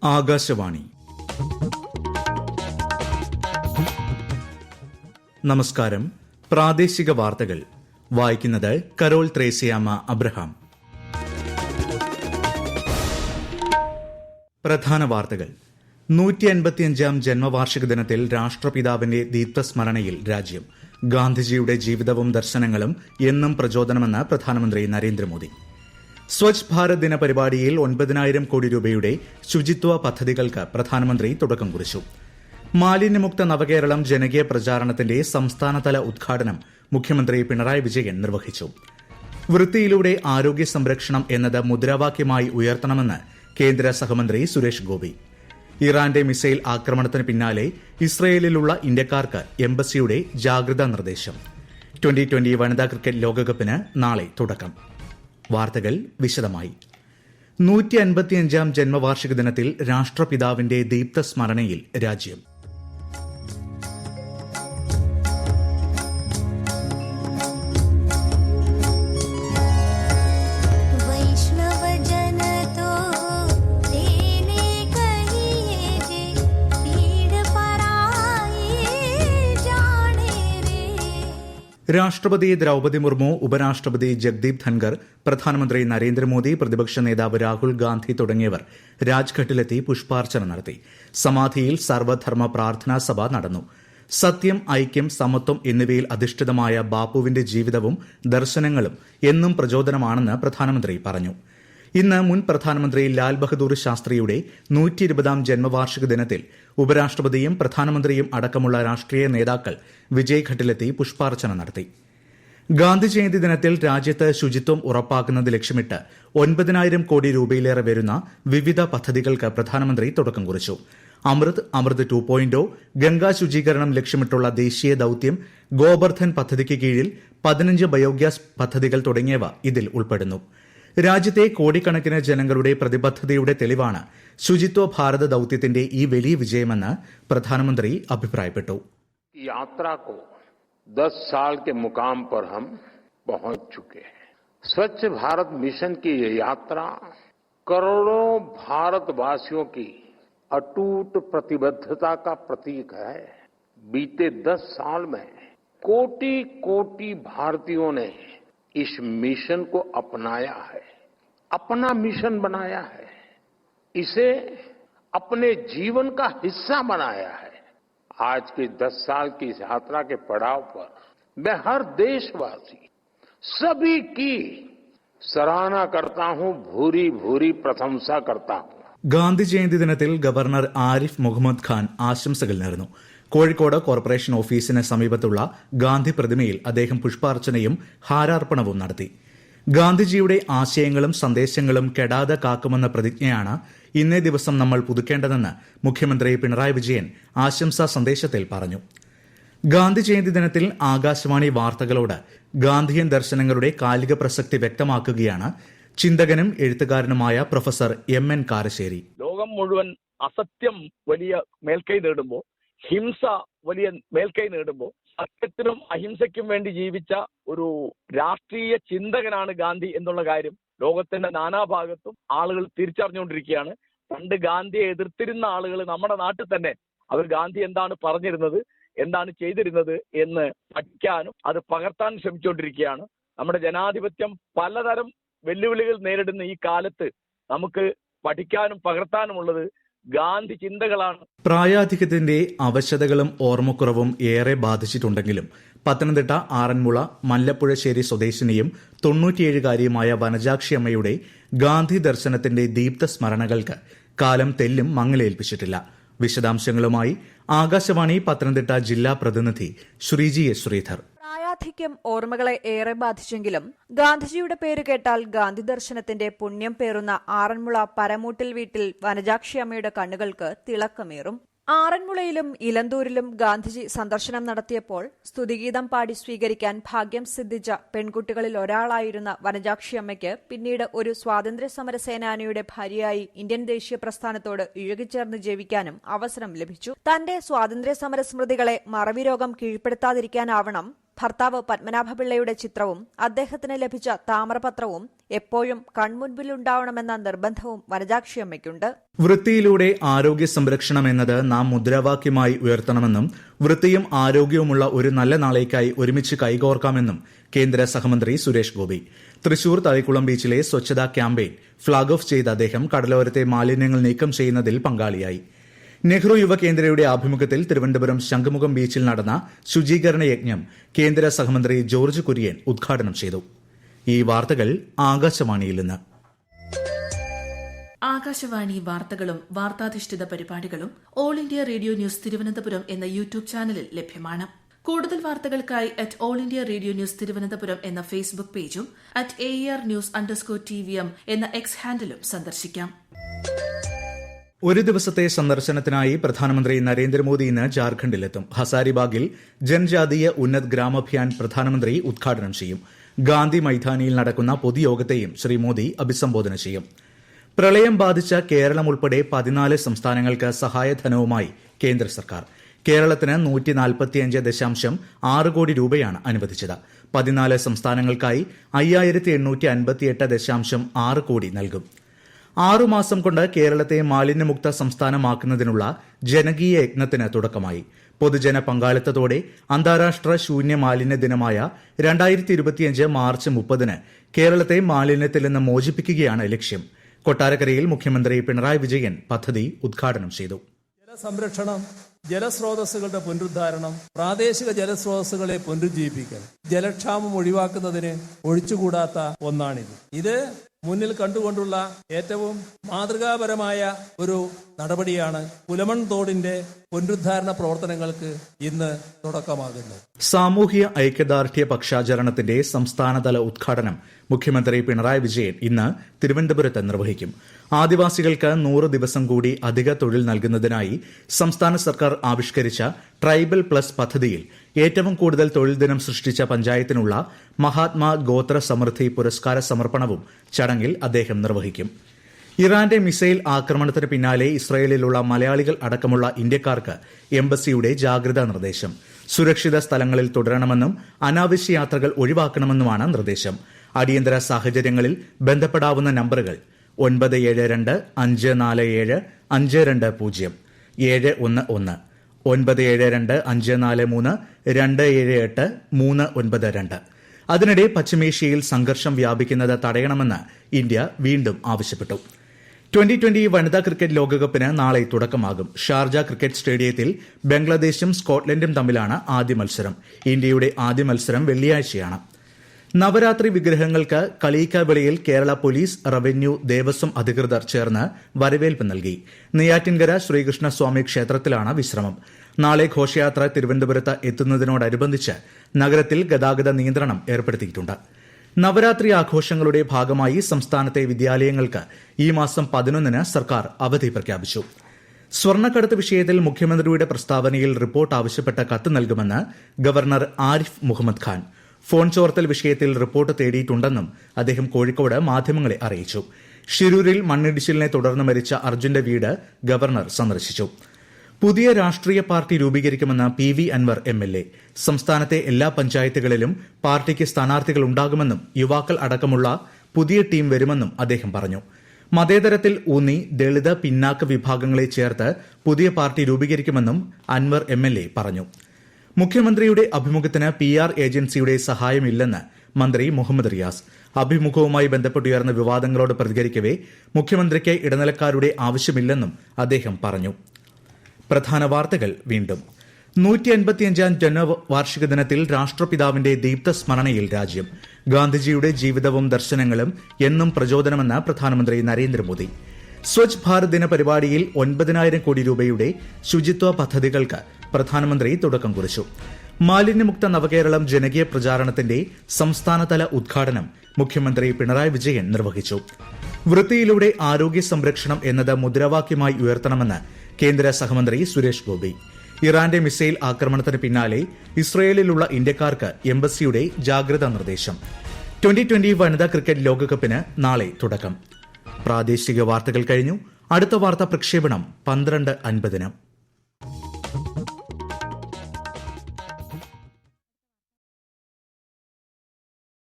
ആകാശവാണി. നമസ്കാരം. പ്രാദേശിക വാർത്തകൾ വായിക്കുന്നത് കരോൾ ത്രേസ്യാമ്മ അബ്രഹാം. പ്രധാന വാർത്തകൾ. 155-ാം ജന്മവാർഷിക ദിനത്തിൽ രാഷ്ട്രപിതാവിന്റെ ദീപ്തസ്മരണയിൽ രാജ്യം. ഗാന്ധിജിയുടെ ജീവിതവും ദർശനങ്ങളും എന്നും പ്രചോദനമെന്ന് പ്രധാനമന്ത്രി നരേന്ദ്രമോദി. സ്വച്ഛ് ഭാരത് ദിന പരിപാടിയിൽ 9,000 കോടി രൂപയുടെ ശുചിത്വ പദ്ധതികൾക്ക് പ്രധാനമന്ത്രി തുടക്കം കുറിച്ചു. മാലിന്യമുക്ത നവകേരളം ജനകീയ പ്രചാരണത്തിന്റെ സംസ്ഥാനതല ഉദ്ഘാടനം മുഖ്യമന്ത്രി പിണറായി വിജയൻ നിർവഹിച്ചു. വൃത്തിയിലൂടെ ആരോഗ്യ സംരക്ഷണം എന്നത് മുദ്രാവാക്യമായി ഉയർത്തണമെന്ന് കേന്ദ്ര സഹമന്ത്രി സുരേഷ് ഗോപി. ഇറാന്റെ മിസൈൽ ആക്രമണത്തിന് പിന്നാലെ ഇസ്രയേലിലുള്ള ഇന്ത്യക്കാർക്ക് എംബസിയുടെ ജാഗ്രതാ നിർദ്ദേശം. 2020 വനിതാ ക്രിക്കറ്റ് ലോകകപ്പിന് നാളെ തുടക്കം. വാർത്തകൾ വിശദമായി. 155-ാം ജന്മവാർഷിക ദിനത്തിൽ രാഷ്ട്രപിതാവിന്റെ ദീപ്തസ്മരണയിൽ രാജ്യം. രാഷ്ട്രപതി ദ്രൌപദി മുർമു, ഉപരാഷ്ട്രപതി ജഗ്ദീപ് ധൻകർ, പ്രധാനമന്ത്രി നരേന്ദ്രമോദി, പ്രതിപക്ഷ നേതാവ് രാഹുൽ ഗാന്ധി തുടങ്ങിയവർ രാജ്ഘട്ടിലെത്തി പുഷ്പാർച്ചന നടത്തി. സമാധിയിൽ സർവധർമ്മ പ്രാർത്ഥനാ സഭ നടന്നു. സത്യം, ഐക്യം, സമത്വം എന്നിവയിൽ അധിഷ്ഠിതമായ ബാപ്പുവിന്റെ ജീവിതവും ദർശനങ്ങളും എന്നും പ്രചോദനമാണെന്ന് പ്രധാനമന്ത്രി പറഞ്ഞു. ഇന്ന് മുൻ പ്രധാനമന്ത്രി ലാൽ ബഹദൂർ ശാസ്ത്രിയുടെ 120-ാം ജന്മവാർഷിക ദിനത്തിൽ ഉപരാഷ്ട്രപതിയും പ്രധാനമന്ത്രിയും അടക്കമുള്ള രാഷ്ട്രീയ നേതാക്കൾ വിജയ്ഘട്ടിലെത്തി പുഷ്പാർച്ചന നടത്തി. ഗാന്ധി ജയന്തി ദിനത്തിൽ രാജ്യത്ത് ശുചിത്വം ഉറപ്പാക്കുന്നത് ലക്ഷ്യമിട്ട് 9,000 കോടി രൂപയിലേറെ വരുന്ന വിവിധ പദ്ധതികൾക്ക് പ്രധാനമന്ത്രി തുടക്കം കുറിച്ചു. അമൃത് 2.0, ഗംഗാ ശുചീകരണം ലക്ഷ്യമിട്ടുള്ള ദേശീയ ദൌത്യം, ഗോബർധൻ പദ്ധതിക്ക് കീഴിൽ 15 ബയോഗ്യാസ് പദ്ധതികൾ തുടങ്ങിയവ ഇതിൽ ഉൾപ്പെടുന്നു. രാജ്യത്തെ കോടിക്കണക്കിന് ജനങ്ങളുടെ പ്രതിബദ്ധതയുടെ തെളിവാണ് ശുചിത്വ ഭാരത ദൌത്യത്തിന്റെ ഈ വലിയ വിജയമെന്ന് പ്രധാനമന്ത്രി അഭിപ്രായപ്പെട്ടു. यात्रा को 10 साल के मुकाम पर हम पहुंच चुके हैं. स्वच्छ भारत मिशन की ये यात्रा करोड़ों भारतवासियों की अटूट प्रतिबद्धता का प्रतीक है. बीते 10 साल में कोटि कोटि भारतीयों ने इस मिशन को अपनाया है, अपना मिशन बनाया है, इसे अपने जीवन का हिस्सा बनाया है. आज की 10 साल की इस यात्रा के पड़ाव पर मैं हर देशवासी सभी की सराहना करता हूं, भूरी भूरी प्रशंसा करता हूं. ഗാന്ധി ജയന്തി ദിനത്തിൽ ഗവർണർ ആരിഫ് മുഹമ്മദ് ഖാൻ ആശംസകൾ നേർന്നു. കോഴിക്കോട് കോർപ്പറേഷൻ ഓഫീസിന് സമീപത്തുള്ള ഗാന്ധി പ്രതിമയിൽ അദ്ദേഹം പുഷ്പാർച്ചനയും ഹാരാർപ്പണവും നടത്തി. ഗാന്ധിജിയുടെ ആശയങ്ങളും സന്ദേശങ്ങളും കെടാതെ കാക്കുമെന്ന പ്രതിജ്ഞയാണ് ഇന്നേ ദിവസം നമ്മൾ പുതുക്കേണ്ടതെന്ന് മുഖ്യമന്ത്രി പിണറായി വിജയൻ ആശംസാ സന്ദേശത്തിൽ പറഞ്ഞു. ഗാന്ധി ജയന്തി ദിനത്തിൽ ആകാശവാണി വാർത്തകളോട് ഗാന്ധിയൻ ദർശനങ്ങളുടെ കാലിക പ്രസക്തി വ്യക്തമാക്കുകയാണ് ചിന്തകനും എഴുത്തുകാരനുമായ പ്രൊഫസർ എം.എൻ. കാരശ്ശേരി. ലോകം മുഴുവൻ അസത്യം വലിയ മേൽക്കൈ നേടുമ്പോൾ, ഹിംസ വലിയ മേൽക്കൈ നേടുമ്പോൾ, സത്യത്തിനും അഹിംസയ്ക്കും വേണ്ടി ജീവിച്ച ഒരു രാഷ്ട്രീയ ചിന്തകനാണ് ഗാന്ധി എന്നുള്ള കാര്യം ലോകത്തിന്റെ നാനാഭാഗത്തും ആളുകൾ തിരിച്ചറിഞ്ഞുകൊണ്ടിരിക്കുകയാണ്. പണ്ട് ഗാന്ധിയെ എതിർത്തിരുന്ന ആളുകൾ നമ്മുടെ നാട്ടിൽ തന്നെ അവർ ഗാന്ധി എന്താണ് പറഞ്ഞിരുന്നത്, എന്താണ് ചെയ്തിരുന്നത് എന്ന് പഠിക്കാനും അത് പകർത്താനും ശ്രമിച്ചുകൊണ്ടിരിക്കുകയാണ്. നമ്മുടെ ജനാധിപത്യം പലതരം വെല്ലുവിളികൾ നേരിടുന്ന ഈ കാലത്ത് നമുക്ക് പഠിക്കാനും പകർത്താനുമുള്ളത് ഗാന്ധി ചിന്തകളാണ്. പ്രായാധിക്യത്തിന്റെ അവശതകളും ഓർമ്മക്കുറവും ഏറെ ബാധിച്ചിട്ടുണ്ടെങ്കിലും പത്തനംതിട്ട ആറന്മുള മല്ലപ്പുഴശ്ശേരി സ്വദേശിനിയും 97-കാരിയുമായ വനജാക്ഷി അമ്മയുടെ ഗാന്ധി ദർശനത്തിന്റെ ദീപ്ത സ്മരണകൾക്ക് കാലം തെല്ലും മങ്ങലേൽപ്പിച്ചിട്ടില്ല. വിശദാംശങ്ങളുമായി ആകാശവാണി പത്തനംതിട്ട ജില്ലാ പ്രതിനിധി ശ്രീജി എസ്. ശ്രീധർ. പ്രായാധിക്യം ഓർമ്മകളെ ഏറെ ബാധിച്ചെങ്കിലും ഗാന്ധിജിയുടെ പേര് കേട്ടാൽ ഗാന്ധി ദർശനത്തിന്റെ പുണ്യം പേറുന്ന ആറന്മുള പരമൂട്ടിൽ വീട്ടിൽ വനജാക്ഷി അമ്മയുടെ കണ്ണുകൾക്ക് തിളക്കമേറും. ആറന്മുളയിലും ഇലന്തൂരിലും ഗാന്ധിജി സന്ദർശനം നടത്തിയപ്പോൾ സ്തുതിഗീതം പാടി സ്വീകരിക്കാൻ ഭാഗ്യം സിദ്ധിച്ച പെൺകുട്ടികളിൽ ഒരാളായിരുന്ന വനജാക്ഷിയമ്മയ്ക്ക് പിന്നീട് ഒരു സ്വാതന്ത്ര്യ സമര സേനാനിയുടെ ഭാര്യയായി ഇന്ത്യൻ ദേശീയ പ്രസ്ഥാനത്തോട് ഇഴുകിച്ചേർന്ന് ജീവിക്കാനും അവസരം ലഭിച്ചു. തന്റെ സ്വാതന്ത്ര്യ സമര സ്മൃതികളെ മറവിരോഗം കീഴ്പ്പെടുത്താതിരിക്കാനാവണം ഭർത്താവ് പത്മനാഭപിള്ളയുടെ ചിത്രവും അദ്ദേഹത്തിന് ലഭിച്ച താമ്രപത്രവും എപ്പോഴും കൺമുൻപിലുണ്ടാവണമെന്ന നിർബന്ധവും വനജാക്ഷിയമ്മയ്ക്കുണ്ട്. വൃത്തിയിലൂടെ ആരോഗ്യ സംരക്ഷണം എന്നത് നാം മുദ്രാവാക്യമായി ഉയർത്തണമെന്നും വൃത്തിയും ആരോഗ്യവുമുള്ള ഒരു നല്ല നാളേക്കായി ഒരുമിച്ച് കൈകോർക്കാമെന്നും കേന്ദ്ര സഹമന്ത്രി സുരേഷ് ഗോപി. തൃശൂർ തളിക്കുളം ബീച്ചിലെ സ്വച്ഛതാ ക്യാമ്പയിൻ ഫ്ളാഗ് ഓഫ് ചെയ്ത അദ്ദേഹം കടലോരത്തെ മാലിന്യങ്ങൾ നീക്കം ചെയ്യുന്നതിൽ പങ്കാളിയായി. നെഹ്റു യുവകേന്ദ്രയുടെ ആഭിമുഖ്യത്തിൽ തിരുവനന്തപുരം ശംഖുമുഖം ബീച്ചിൽ നടന്ന ശുചീകരണ യജ്ഞം കേന്ദ്ര സഹമന്ത്രി ജോർജ് കുര്യൻ ഉദ്ഘാടനം ചെയ്തു. ഈ വാർത്തകൾ ആകാശവാണിയിൽ നിന്ന്. ആകാശവാണി വാർത്തകളും വാർത്താധിഷ്ഠിത പരിപാടികളും all India radio news Thiruvananthapuram എന്ന യൂട്യൂബ് ചാനലിൽ ലഭ്യമാണ്. കൂടുതൽ വാർത്തകൾക്കായി @AllIndia Radio News തിരുവനന്തപുരം എന്ന ഫേസ്ബുക്ക് പേജും @AER_TVM എന്ന എക്സ് ഹാൻഡിലും സന്ദർശിക്കാം. ഒരു ദിവസത്തെ സന്ദർശനത്തിനായി പ്രധാനമന്ത്രി നരേന്ദ്രമോദി ഇന്ന് ജാർഖണ്ഡിലെത്തും. ഹസാരിബാഗിൽ ജൻജാതീയ ഉന്നത് ഗ്രാമഭിയാൻ പ്രധാനമന്ത്രി ഉദ്ഘാടനം ചെയ്യും. ഗാന്ധി മൈതാനിയിൽ നടക്കുന്ന പൊതുയോഗത്തെയും ശ്രീ മോദി അഭിസംബോധന ചെയ്യും. പ്രളയം ബാധിച്ച കേരളം ഉൾപ്പെടെ 14 സംസ്ഥാനങ്ങൾക്ക് സഹായധനവുമായി കേന്ദ്ര സർക്കാർ. കേരളത്തിന് 145.6 കോടി രൂപയാണ് അനുവദിച്ചത്. 14 സംസ്ഥാനങ്ങൾക്കായി 5858.6 കോടി നൽകും. 6 മാസം കൊണ്ട് കേരളത്തെ മാലിന്യമുക്ത സംസ്ഥാനമാക്കുന്നതിനുള്ള ജനകീയ യജ്ഞത്തിന് തുടക്കമായി. പൊതുജന പങ്കാളിത്തത്തോടെ അന്താരാഷ്ട്ര ശൂന്യ മാലിന്യ ദിനമായ 2025 മാർച്ച് 30 കേരളത്തെ മാലിന്യത്തിൽ നിന്ന് മോചിപ്പിക്കുകയാണ് ലക്ഷ്യം. കൊട്ടാരക്കരയിൽ മുഖ്യമന്ത്രി പിണറായി വിജയൻ പദ്ധതി ഉദ്ഘാടനം ചെയ്തു. ജലസംരക്ഷണം, ജലസ്രോതസ്സുകളുടെ പുനരുദ്ധാരണം, പ്രാദേശിക ജലസ്രോതസ്സുകളെ പുനരുജ്ജീവിപ്പിക്കൽ, ജലക്ഷാമം ഒഴിവാക്കുന്നതിന് ഒഴിച്ചുകൂടാത്ത ഒന്നാണിത്. ഇത് മുന്നിൽ കണ്ടുകൊണ്ടുള്ള ഏറ്റവും മാതൃകാപരമായ ഒരു നടപടിയാണ് പുലമൺ തോടിന്റെ പുനരുദ്ധാരണ പ്രവർത്തനങ്ങൾക്ക് ഇന്ന് തുടക്കമാകുന്നത്. സാമൂഹ്യ ഐക്യദാർഢ്യ പക്ഷാചരണത്തിന്റെ സംസ്ഥാനതല ഉദ്ഘാടനം മുഖ്യമന്ത്രി പിണറായി വിജയൻ ഇന്ന് തിരുവനന്തപുരത്ത് നിർവഹിക്കും. ആദിവാസികൾക്ക് 100 ദിവസം കൂടി അധിക തൊഴിൽ നൽകുന്നതിനായി സംസ്ഥാന സർക്കാർ ആവിഷ്കരിച്ച ട്രൈബൽ പ്ലസ് പദ്ധതിയിൽ ഏറ്റവും കൂടുതൽ തൊഴിൽ ദിനം സൃഷ്ടിച്ച പഞ്ചായത്തിനുള്ള മഹാത്മാ ഗോത്ര സമൃദ്ധി പുരസ്കാര സമർപ്പണവും ചടങ്ങിൽ അദ്ദേഹം നിർവഹിക്കും. ഇറാന്റെ മിസൈൽ ആക്രമണത്തിന് പിന്നാലെ ഇസ്രയേലിലുള്ള മലയാളികൾ അടക്കമുള്ള ഇന്ത്യക്കാർക്ക് എംബസിയുടെ ജാഗ്രതാ നിർദ്ദേശം. സുരക്ഷിത സ്ഥലങ്ങളിൽ തുടരണമെന്നും അനാവശ്യ യാത്രകൾ ഒഴിവാക്കണമെന്നുമാണ് നിർദ്ദേശം. അടിയന്തര സാഹചര്യങ്ങളിൽ ബന്ധപ്പെടാവുന്ന നമ്പറുകൾ 972 547 5200, 711, 972 543 278 392. അതിനിടെ പശ്ചിമേഷ്യയിൽ സംഘർഷം വ്യാപിക്കുന്നത് തടയണമെന്ന് ഇന്ത്യ വീണ്ടും ആവശ്യപ്പെട്ടു. 2020 വനിതാ ക്രിക്കറ്റ് ലോകകപ്പിന് നാളെ തുടക്കമാകും. ഷാർജ ക്രിക്കറ്റ് സ്റ്റേഡിയത്തിൽ ബംഗ്ലാദേശും സ്കോട്ട്ലൻഡും തമ്മിലാണ് ആദ്യ മത്സരം. ഇന്ത്യയുടെ ആദ്യ മത്സരം വെള്ളിയാഴ്ചയാണ്. നവരാത്രി വിഗ്രഹങ്ങൾക്ക് കളീക്കാവിളയിൽ കേരള പോലീസ്, റവന്യൂ, ദേവസ്വം അധികൃതർ ചേർന്ന് വരവേൽപ്പ് നൽകി. നെയ്യാറ്റിൻകര ശ്രീകൃഷ്ണസ്വാമി ക്ഷേത്രത്തിലാണ് വിശ്രമം. നാളെ ഘോഷയാത്ര തിരുവനന്തപുരത്ത് എത്തുന്നതിനോടനുബന്ധിച്ച് നഗരത്തിൽ ഗതാഗത നിയന്ത്രണം ഏർപ്പെടുത്തിയിട്ടുണ്ട്. നവരാത്രി ആഘോഷങ്ങളുടെ ഭാഗമായി സംസ്ഥാനത്തെ വിദ്യാലയങ്ങൾക്ക് ഈ മാസം 11 സർക്കാർ അവധി പ്രഖ്യാപിച്ചു. സ്വർണ്ണക്കടത്ത് വിഷയത്തിൽ മുഖ്യമന്ത്രിയുടെ പ്രസ്താവനയിൽ റിപ്പോർട്ട് ആവശ്യപ്പെട്ട കത്ത് നൽകുമെന്ന് ഗവർണർ ആരിഫ് മുഹമ്മദ് ഖാൻ. ഫോൺ ചോർത്തൽ വിഷയത്തിൽ റിപ്പോർട്ട് തേടിയിട്ടുണ്ടെന്നും അദ്ദേഹം കോഴിക്കോട് മാധ്യമങ്ങളെ അറിയിച്ചു. ഷിരൂരിൽ മണ്ണിടിച്ചിലിനെ തുടർന്ന് മരിച്ച അർജുന്റെ വീട് ഗവർണർ സന്ദർശിച്ചു. പുതിയ രാഷ്ട്രീയ പാർട്ടി രൂപീകരിക്കുമെന്ന് PV അൻവർ MLA. സംസ്ഥാനത്തെ എല്ലാ പഞ്ചായത്തുകളിലും പാർട്ടിക്ക് സ്ഥാനാർത്ഥികൾ ഉണ്ടാകുമെന്നും യുവാക്കൾ അടക്കമുള്ള പുതിയ ടീം വരുമെന്നും അദ്ദേഹം പറഞ്ഞു. മതേതരത്തിൽ ഊന്നി ദളിത്, പിന്നാക്ക വിഭാഗങ്ങളെ ചേർത്ത് പുതിയ പാർട്ടി രൂപീകരിക്കുമെന്നും അൻവർ MLA പറഞ്ഞു. മുഖ്യമന്ത്രിയുടെ അഭിമുഖത്തിന് PR ഏജൻസിയുടെ സഹായമില്ലെന്ന് മന്ത്രി മുഹമ്മദ് റിയാസ്. അഭിമുഖവുമായി ബന്ധപ്പെട്ടുയർന്ന വിവാദങ്ങളോട് പ്രതികരിക്കവെ മുഖ്യമന്ത്രിക്ക് ഇടനിലക്കാരുടെ ആവശ്യമില്ലെന്നും അദ്ദേഹം പറഞ്ഞു. പ്രധാന വാർത്തകൾ വീണ്ടും. 155ാം ജന്മവാർഷിക ദിനത്തിൽ രാഷ്ട്രപിതാവിന്റെ ദീപ്ത സ്മരണയിൽ രാജ്യം. ഗാന്ധിജിയുടെ ജീവിതവും ദർശനങ്ങളും എന്നും പ്രചോദനമെന്ന് പ്രധാനമന്ത്രി നരേന്ദ്രമോദി. സ്വച്ഛ് ഭാരത് ദിന പരിപാടിയിൽ 9,000 കോടി രൂപയുടെ ശുചിത്വ പദ്ധതികൾക്ക് പ്രധാനമന്ത്രി തുടക്കം കുറിച്ചു. മാലിന്യമുക്ത നവകേരളം ജനകീയ പ്രചാരണത്തിന്റെ സംസ്ഥാനതല ഉദ്ഘാടനം മുഖ്യമന്ത്രി പിണറായി വിജയൻ നിർവഹിച്ചു. വൃത്തിയിലൂടെ ആരോഗ്യ സംരക്ഷണം എന്നത് മുദ്രാവാക്യമായി ഉയർത്തണമെന്ന് കേന്ദ്ര സഹമന്ത്രി സുരേഷ് ഗോപി. ഇറാന്റെ മിസൈൽ ആക്രമണത്തിന് പിന്നാലെ ഇസ്രയേലിലുള്ള ഇന്ത്യക്കാർക്ക് എംബസിയുടെ ജാഗ്രതാ നിർദ്ദേശം. 2020 വനിതാ ക്രിക്കറ്റ് ലോകകപ്പിന് നാളെ തുടക്കം. പ്രാദേശിക വാർത്തകൾ കഴിഞ്ഞു. അടുത്ത വാർത്താ പ്രക്ഷേപണം 12:50.